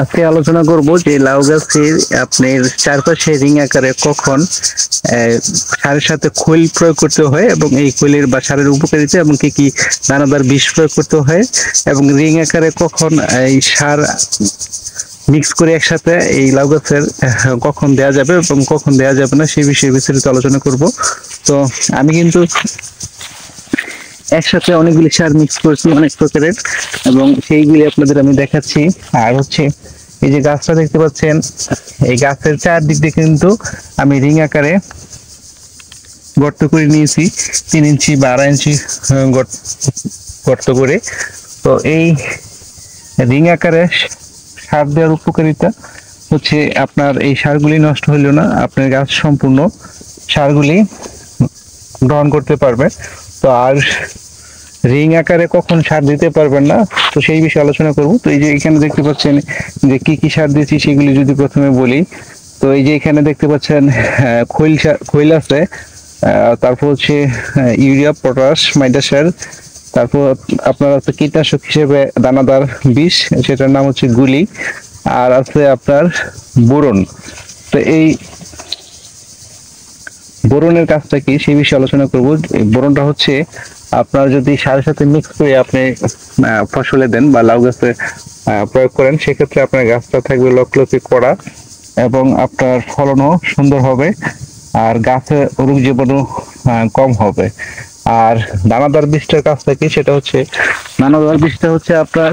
আজকে আলোচনা করব যে লাউ গাছের আপনার চারপাশে রিং আকারে কখন সারের সাথে খৈল প্রয়োগ করতে হয় এবং এই খৈলের বা সারের উপকারিতা এবং কি কি দানাদার বিষ প্রয়োগ করতে হয় এবং রিং আকারে কখন এই সার মিক্স করে একসাথে এই লাউ গাছের কখন দেয়া যাবে এবং কখন দেয়া যাবে না সেই বিষয়ে বিস্তারিত আলোচনা করব। তো আমি কিন্তু একসাথে অনেকগুলি সার মিক্স করেছি অনেক প্রকারের এবং সেইগুলি আপনাদের আমি দেখাচ্ছি। আর হচ্ছে এই যে গাছটা দেখতে পাচ্ছেন, এই গাছের চারদিক দিয়ে কিন্তু আমি রিং আকারে গর্ত করে নিয়েছি, 3 ইঞ্চি বা 2.5 ইঞ্চি গর্ত করে। তো এই রিং আকারে সার দেওয়ার উপকারিতা হচ্ছে আপনার এই সারগুলি নষ্ট হইল না, আপনার গাছ সম্পূর্ণ সারগুলি গ্রহণ করতে পারবে। তো আর রিং আকারে কখন সার দিতে পারবেন না, তো সেই বিষয়ে আলোচনা করব। তো এই যে এখানে দেখতে পাচ্ছেন যে কি কি সার দিয়েছি সেগুলি যদি প্রথমে বলি, তো এই যে এখানে দেখতে পাচ্ছেন খৈল আছে, তারপর হচ্ছে ইউরিয়া, পটাশ, মাইডা সার, তারপর আপনার আছে কীটনাশক হিসেবে দানাদার বিষ, সেটার নাম হচ্ছে গুলি, আর আছে আপনার বোরন। তো এই বোরনের কাজটা কি সেই বিষয়ে আলোচনা করব। বোরনটা হচ্ছে আপনার যদি সারের সাথে মিক্স করে আপনি ফসলে দেন বা লাউ গাছে প্রয়োগ করেন, সেক্ষেত্রে আপনার গাছটা থাকবে লকলকে কড়া এবং আপনার ফলনও সুন্দর হবে আর গাছে রোগ জীবাণু কম হবে। আর দানাদার বীজটার কাজটা কি, সেটা হচ্ছে দানাদার বীজটা হচ্ছে আপনার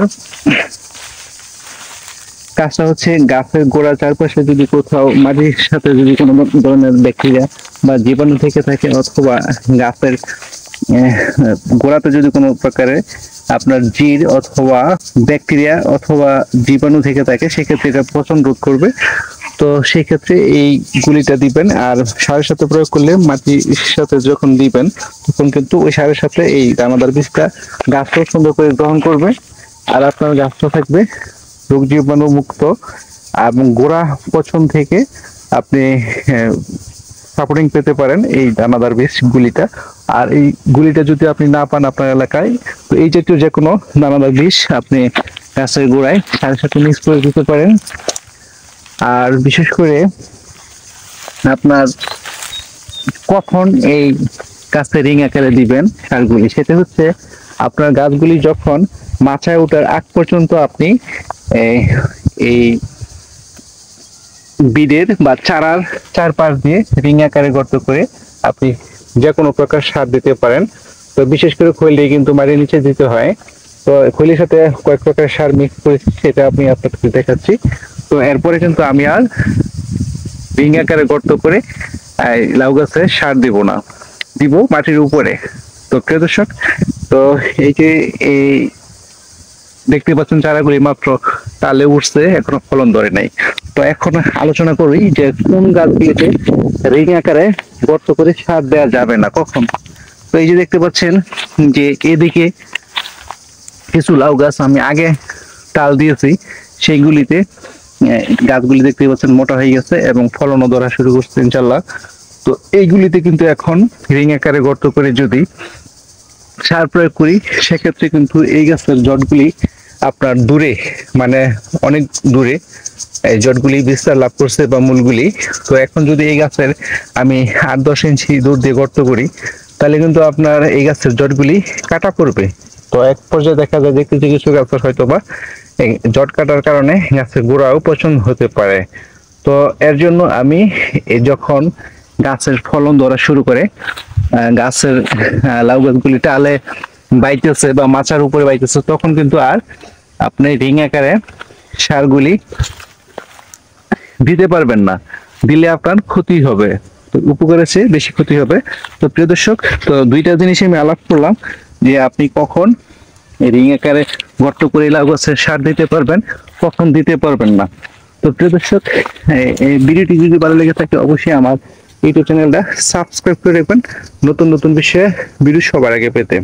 কাজটা হচ্ছে গাছের গোড়া চারপাশে যদি কোথাও মাটির সাথে যদি কোনো ধরনের ব্যাকটেরিয়া বা জীবাণু থেকে থাকে অথবা গাছের গোড়াতে যদি কোনো প্রকারে আপনার জির অথবা ব্যাকটেরিয়া অথবা জীবাণু থেকে থাকে, সেক্ষেত্রে এটা পচন রোধ করবে। তো সেই ক্ষেত্রে এই গুলিটা দিবেন। আর সারের সাথে প্রয়োগ করলে মাটির সাথে যখন দিবেন তখন কিন্তু ওই সারের সাথে এই দানাদার বীজটা গাছটাও সুন্দর করে গ্রহণ করবে আর আপনার গাছটা থাকবে রোগ জীবাণু মুক্ত এবং গোড়া পচন থেকে আপনি সাপোর্টিং পেতে পারেন এই দানাদার বীজ গুলিটা। আর এই গুলিটা যদি আপনি না পান আপনার এলাকায়, তো এই জাতীয় যে কোনো দানাদার বীজ আপনি গাছের গোড়ায় সারের সাথে মিক্স করে দিতে পারেন। আর বিশেষ করে আপনার কখন এই গাছে রিং আকারে দিবেন সারগুলি, সেটা হচ্ছে আপনার গাছগুলি যখন মাচায় ওঠার আগ পর্যন্ত আপনি এই বিডের বা চারার চারপাশ দিয়ে রিং আকারে গর্ত করে আপনি যে কোনো প্রকার সার দিতে পারেন। তো বিশেষ করে খৈল দিয়ে কিন্তু মাটির নিচে দিতে হয়। তো খৈলের সাথে কয়েক প্রকার সার মিক্স করেছি, সেটা আমি আপনাকে দেখাচ্ছি। তো এরপরে কিন্তু আমি আর রিং আকারে গর্ত করে লাউ গাছে সার দিব না, দিব মাটির উপরে। তো প্রিয় দর্শক, তো এই যে এই দেখতে পাচ্ছেন চারাগুলি মাত্র তালে উঠছে, এখনো ফলন ধরে নাই। তো এখন আলোচনা করি যে কোন গাছগুলিতে রিং আকারে গর্ত করে সার দেওয়া যাবে না কখন। তো এই যে দেখতে পাচ্ছেন যে এদিকে কিছু লাউ গাছ আমি আগে টাল দিয়েছি, সেইগুলিতে গাছগুলি দেখতে পাচ্ছেন মোটা হয়ে গেছে এবং ফলনও ধরা শুরু করছে ইনশাল্লাহ। তো এইগুলিতে কিন্তু এখন রিং আকারে গর্ত করে যদি সার প্রয়োগ করি, সেক্ষেত্রে কিন্তু এই গাছের জটগুলি আপনার দূরে, মানে অনেক দূরে এই জটগুলি বিস্তার লাভ করছে বা মূলগুলি। তো এখন যদি এই গাছের আমি 8-10 ইঞ্চি দূর দিয়ে গর্ত করি, তাহলে কিন্তু আপনার এই গাছের জটগুলি কাটা পড়বে। তো এক পর্যায়ে দেখা যায় যে কিছু কিছু গাছের হয়তো বা জট কাটার কারণে গাছের গোড়াও পচন হতে পারে। তো এর জন্য আমি যখন গাছের ফলন ধরা শুরু করে, গাছের লাউ গাছগুলি টালে বাইতেছে বা মাচার উপরে বাইতেছে, তখন কিন্তু আর আপনি রিং আকারে সারগুলি দিতে পারবেন না, দিলে আপনার ক্ষতি হবে, তো উপকারের চেয়ে বেশি ক্ষতি হবে। তো প্রিয় দর্শক, তো দুইটা জিনিস আমি আলাপ করলাম যে আপনি কখন রিং আকারে গর্ত করে লাউ গাছের সার দিতে পারবেন, কখন দিতে পারবেন না। তো প্রিয় দর্শক, এই ভিডিওটি যদি ভালো লেগে থাকে অবশ্যই আমার ইউটিউব চ্যানেলটা সাবস্ক্রাইব করে রাখবেন নতুন নতুন বিষয়ে ভিডিও সবার আগে পেতে।